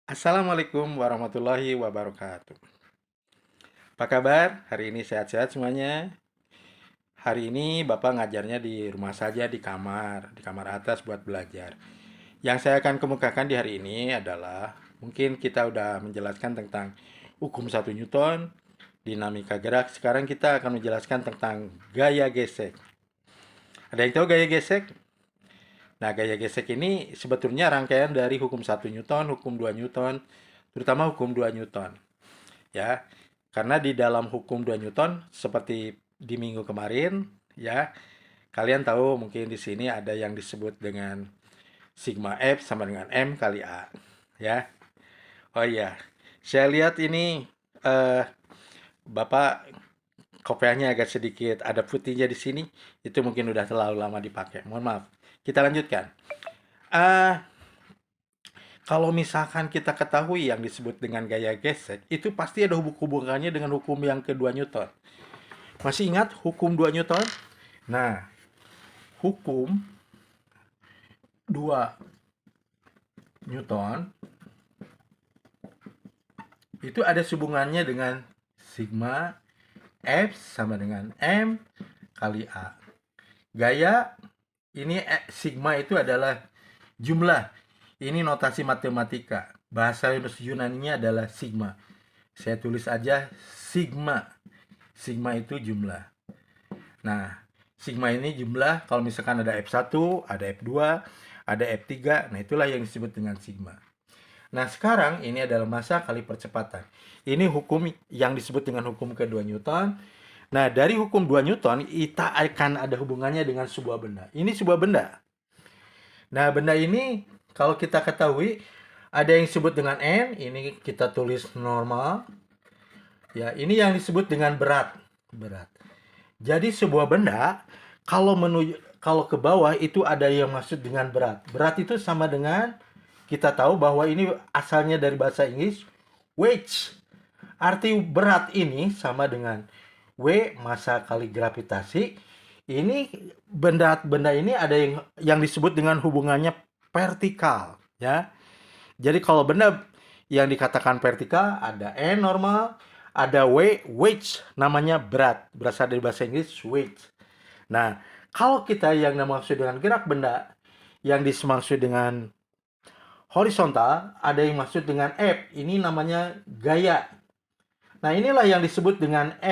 Assalamualaikum warahmatullahi wabarakatuh. Apa kabar? Hari ini sehat-sehat semuanya? Hari ini Bapak ngajarnya di rumah saja di kamar atas buat belajar. Yang saya akan kemukakan di hari ini adalah mungkin kita udah menjelaskan tentang hukum 1 Newton, dinamika gerak. Sekarang kita akan menjelaskan tentang gaya gesek. Ada yang tahu gaya gesek? Nah, gaya gesek ini sebetulnya rangkaian dari hukum 1 Newton, hukum 2 Newton, terutama hukum 2 Newton. Ya, karena di dalam hukum 2 Newton seperti di minggu kemarin ya, kalian tahu mungkin di sini ada yang disebut dengan sigma F sama dengan M kali A ya. Oh iya, saya lihat ini eh, Bapak kopiahnya agak sedikit ada putihnya di sini, itu mungkin udah terlalu lama dipakai. Mohon maaf. Kita lanjutkan. Eh Kalau misalkan kita ketahui yang disebut dengan gaya gesek, itu pasti ada hubungannya dengan hukum yang ke 2 Newton. Masih ingat hukum 2 Newton? Nah, hukum 2 Newton itu ada hubungannya dengan sigma F sama dengan M kali A. Gaya ini sigma itu adalah jumlah. Ini notasi matematika. Bahasa Yunani-nya adalah sigma. Saya tulis aja sigma. Sigma itu jumlah. Nah, sigma ini jumlah kalau misalkan ada F1, ada F2, ada F3. Nah, itulah yang disebut dengan sigma. Nah, sekarang ini adalah massa kali percepatan. Ini hukum yang disebut dengan hukum ke 2 Newton. Nah, dari hukum 2 Newton, kita akan ada hubungannya dengan sebuah benda. Ini sebuah benda. Nah, benda ini kalau kita ketahui ada yang disebut dengan N, ini kita tulis normal. Ya, ini yang disebut dengan berat. Berat. Jadi sebuah benda kalau ke bawah itu ada yang maksud dengan berat. Berat itu sama dengan kita tahu bahwa ini asalnya dari bahasa Inggris weight. Arti berat ini sama dengan W massa kali gravitasi. Ini benda-benda ini ada yang disebut dengan hubungannya vertikal, ya. Jadi kalau benda yang dikatakan vertikal ada N normal, ada W weight namanya berat, berasal dari bahasa Inggris weight. Nah, kalau kita yang dimaksud dengan gerak benda yang dimaksud dengan horizontal, ada yang maksud dengan F. Ini namanya gaya. Nah, inilah yang disebut dengan